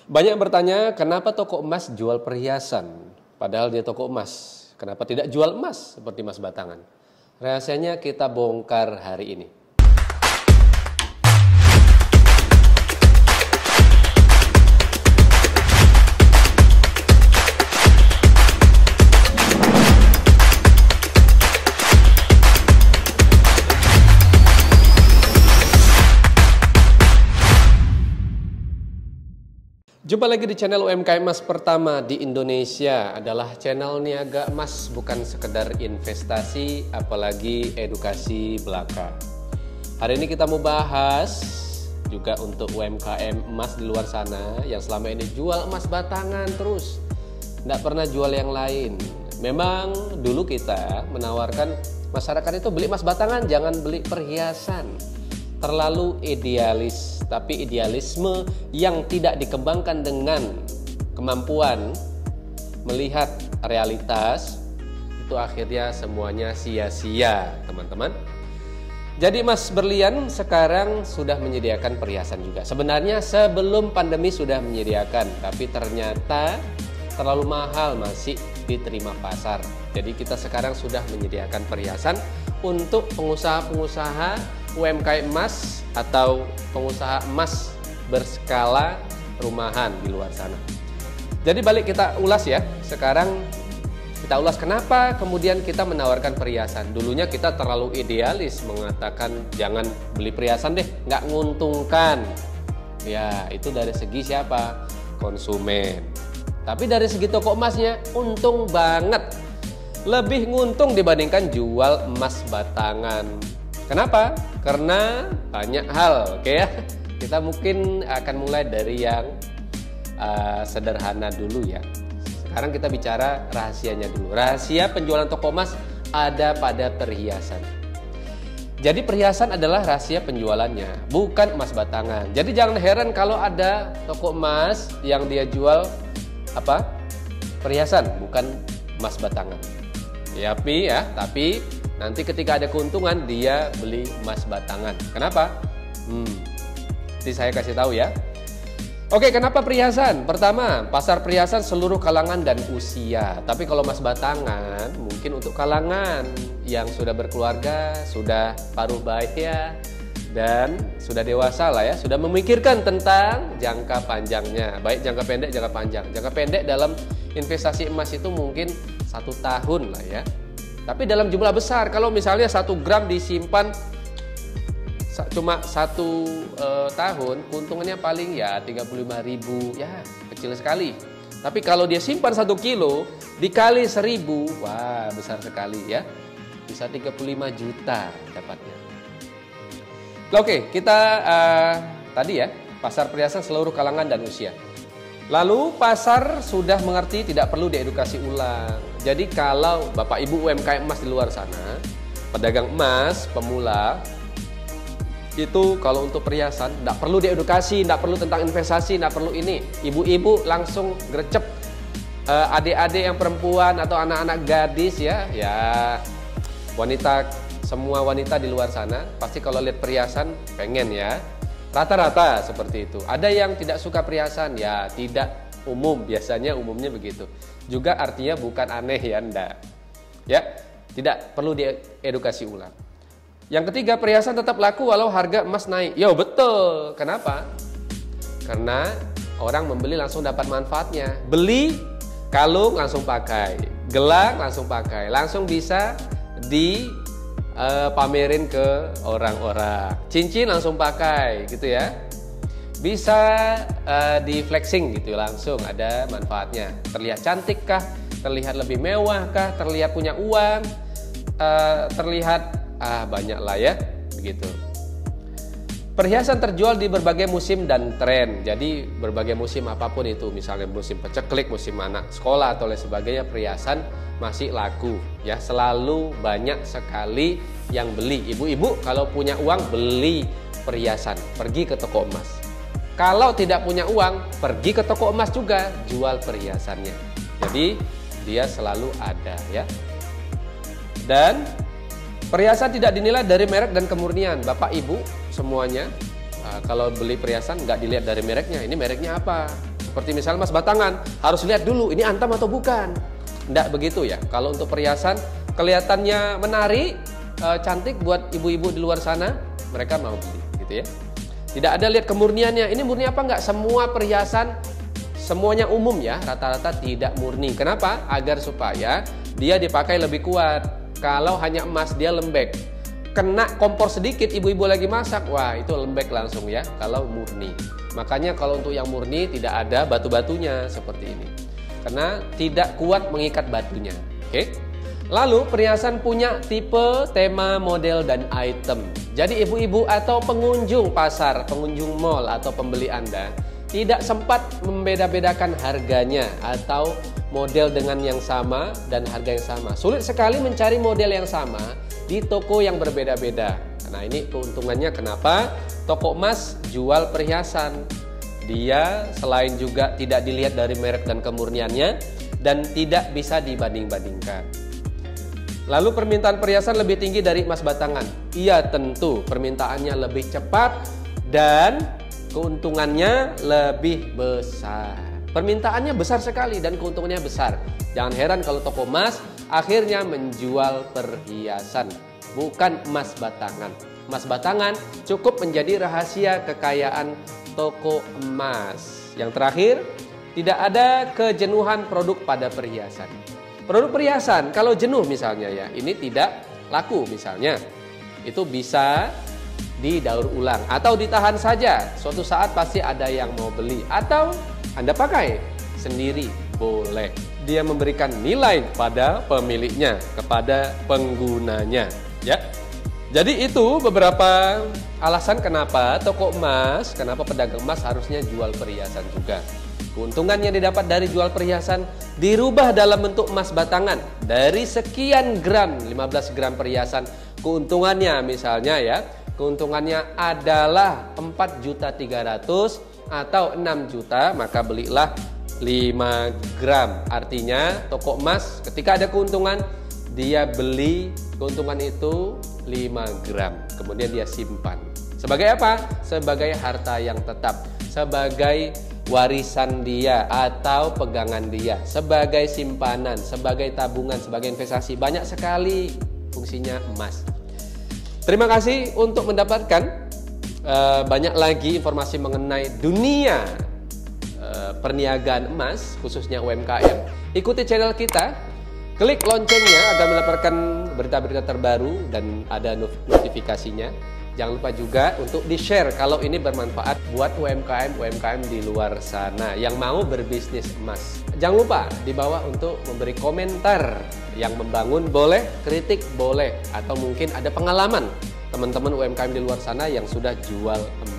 Banyak bertanya, kenapa toko emas jual perhiasan? Padahal dia toko emas. Kenapa tidak jual emas seperti emas batangan? Rahasianya kita bongkar hari ini. Jumpa lagi di channel UMKM Emas pertama di Indonesia. Adalah channel niaga emas, bukan sekedar investasi, apalagi edukasi belaka. Hari ini kita mau bahas juga untuk UMKM emas di luar sana yang selama ini jual emas batangan terus, tidak pernah jual yang lain. Memang dulu kita menawarkan masyarakat itu beli emas batangan, jangan beli perhiasan. Terlalu idealis, tapi idealisme yang tidak dikembangkan dengan kemampuan melihat realitas itu akhirnya semuanya sia-sia, teman-teman. Jadi emas berlian sekarang sudah menyediakan perhiasan juga. Sebenarnya sebelum pandemi sudah menyediakan, tapi ternyata terlalu mahal masih diterima pasar. Jadi kita sekarang sudah menyediakan perhiasan untuk pengusaha-pengusaha UMKM emas atau pengusaha emas berskala rumahan di luar sana. Jadi balik kita ulas ya. Sekarang kita ulas kenapa kemudian kita menawarkan perhiasan. Dulunya kita terlalu idealis mengatakan jangan beli perhiasan deh, nggak nguntungkan. Ya itu dari segi siapa? Konsumen. Tapi dari segi toko emasnya untung banget. Lebih nguntung dibandingkan jual emas batangan. Kenapa? Karena banyak hal, oke ya. Kita mungkin akan mulai dari yang sederhana dulu ya. Sekarang kita bicara rahasianya dulu. Rahasia penjualan toko emas ada pada perhiasan. Jadi perhiasan adalah rahasia penjualannya, bukan emas batangan. Jadi jangan heran kalau ada toko emas yang dia jual apa? Perhiasan, bukan emas batangan. Tapi nanti ketika ada keuntungan dia beli emas batangan. Kenapa? Nanti saya kasih tahu ya. Oke, kenapa perhiasan? Pertama, pasar perhiasan seluruh kalangan dan usia. Tapi kalau emas batangan mungkin untuk kalangan yang sudah berkeluarga, sudah paruh baya dan sudah dewasa lah ya, sudah memikirkan tentang jangka panjangnya, baik jangka pendek, jangka panjang. Jangka pendek dalam investasi emas itu mungkin 1 tahun lah ya. Tapi dalam jumlah besar, kalau misalnya 1 gram disimpan cuma 1 tahun, keuntungannya paling ya 35.000, ya kecil sekali. Tapi kalau dia simpan 1 kilo, dikali 1000, wah besar sekali ya. Bisa 35 juta dapatnya. Oke, kita tadi ya, pasar perhiasan seluruh kalangan dan usia. Lalu pasar sudah mengerti, tidak perlu diedukasi ulang. Jadi kalau Bapak Ibu UMKM emas di luar sana, pedagang emas, pemula, itu kalau untuk perhiasan tidak perlu diedukasi, tidak perlu tentang investasi, tidak perlu ini. Ibu-ibu langsung gercep, adik-adik yang perempuan atau anak-anak gadis ya wanita, semua wanita di luar sana pasti kalau lihat perhiasan pengen ya. Rata-rata seperti itu. Ada yang tidak suka perhiasan, ya tidak umum, biasanya umumnya begitu. Juga artinya bukan aneh ya, enggak. Ya, tidak perlu diedukasi ulang. Yang ketiga, perhiasan tetap laku walau harga emas naik. Yo, betul. Kenapa? Karena orang membeli langsung dapat manfaatnya. Beli kalung langsung pakai, gelang langsung pakai, langsung bisa pamerin ke orang-orang, cincin langsung pakai gitu ya, bisa di flexing gitu langsung ada manfaatnya, terlihat cantik kah, terlihat lebih mewah kah, terlihat punya uang, terlihat banyak lah ya begitu. Perhiasan terjual di berbagai musim dan tren. Jadi berbagai musim apapun itu, misalnya musim paceklik, musim anak sekolah atau lain sebagainya, perhiasan masih laku ya, selalu banyak sekali yang beli. Ibu-ibu kalau punya uang beli perhiasan, pergi ke toko emas. Kalau tidak punya uang, pergi ke toko emas juga, jual perhiasannya. Jadi dia selalu ada ya. Dan perhiasan tidak dinilai dari merek dan kemurnian. Bapak Ibu semuanya kalau beli perhiasan nggak dilihat dari mereknya. Ini mereknya apa? Seperti misal emas batangan, harus lihat dulu ini antam atau bukan. Tidak begitu ya. Kalau untuk perhiasan kelihatannya menarik, cantik buat ibu-ibu di luar sana, mereka mau beli gitu ya. Tidak ada lihat kemurniannya, ini murni apa enggak. Semua perhiasan semuanya umum ya, rata-rata tidak murni. Kenapa? Agar supaya dia dipakai lebih kuat. Kalau hanya emas dia lembek. Kena kompor sedikit ibu-ibu lagi masak, wah itu lembek langsung ya kalau murni. Makanya kalau untuk yang murni tidak ada batu-batunya seperti ini. Karena tidak kuat mengikat batunya. Oke. Lalu perhiasan punya tipe, tema, model, dan item. Jadi ibu-ibu atau pengunjung pasar, pengunjung mall atau pembeli Anda tidak sempat membeda-bedakan harganya atau model dengan yang sama dan harga yang sama. Sulit sekali mencari model yang sama di toko yang berbeda-beda. Nah ini keuntungannya kenapa toko emas jual perhiasan. Dia selain juga tidak dilihat dari merek dan kemurniannya dan tidak bisa dibanding-bandingkan. Lalu permintaan perhiasan lebih tinggi dari emas batangan. Iya tentu permintaannya lebih cepat dan keuntungannya lebih besar. Permintaannya besar sekali dan keuntungannya besar. Jangan heran kalau toko emas akhirnya menjual perhiasan, bukan emas batangan. Emas batangan cukup menjadi rahasia kekayaan toko emas. Yang terakhir, tidak ada kejenuhan produk pada perhiasan. Produk perhiasan kalau jenuh misalnya ya, ini tidak laku misalnya. Itu bisa didaur ulang atau ditahan saja. Suatu saat pasti ada yang mau beli atau Anda pakai sendiri boleh. Dia memberikan nilai pada pemiliknya, kepada penggunanya ya. Jadi itu beberapa alasan kenapa toko emas, kenapa pedagang emas harusnya jual perhiasan juga. Keuntungan yang didapat dari jual perhiasan dirubah dalam bentuk emas batangan. Dari sekian gram, 15 gram perhiasan, keuntungannya misalnya ya, keuntungannya adalah 4.300.000 atau 6 juta, maka belilah 5 gram. Artinya toko emas ketika ada keuntungan, dia beli keuntungan itu 5 gram. Kemudian dia simpan. Sebagai apa? Sebagai harta yang tetap. Sebagai warisan dia atau pegangan dia. Sebagai simpanan, sebagai tabungan, sebagai investasi. Banyak sekali fungsinya emas. Terima kasih untuk mendapatkan banyak lagi informasi mengenai dunia perniagaan emas, khususnya UMKM. Ikuti channel kita, klik loncengnya agar mendapatkan berita-berita terbaru dan ada notifikasinya. Jangan lupa juga untuk di-share kalau ini bermanfaat buat UMKM di luar sana yang mau berbisnis emas. Jangan lupa di bawah untuk memberi komentar yang membangun boleh, kritik boleh, atau mungkin ada pengalaman teman-teman UMKM di luar sana yang sudah jual emas.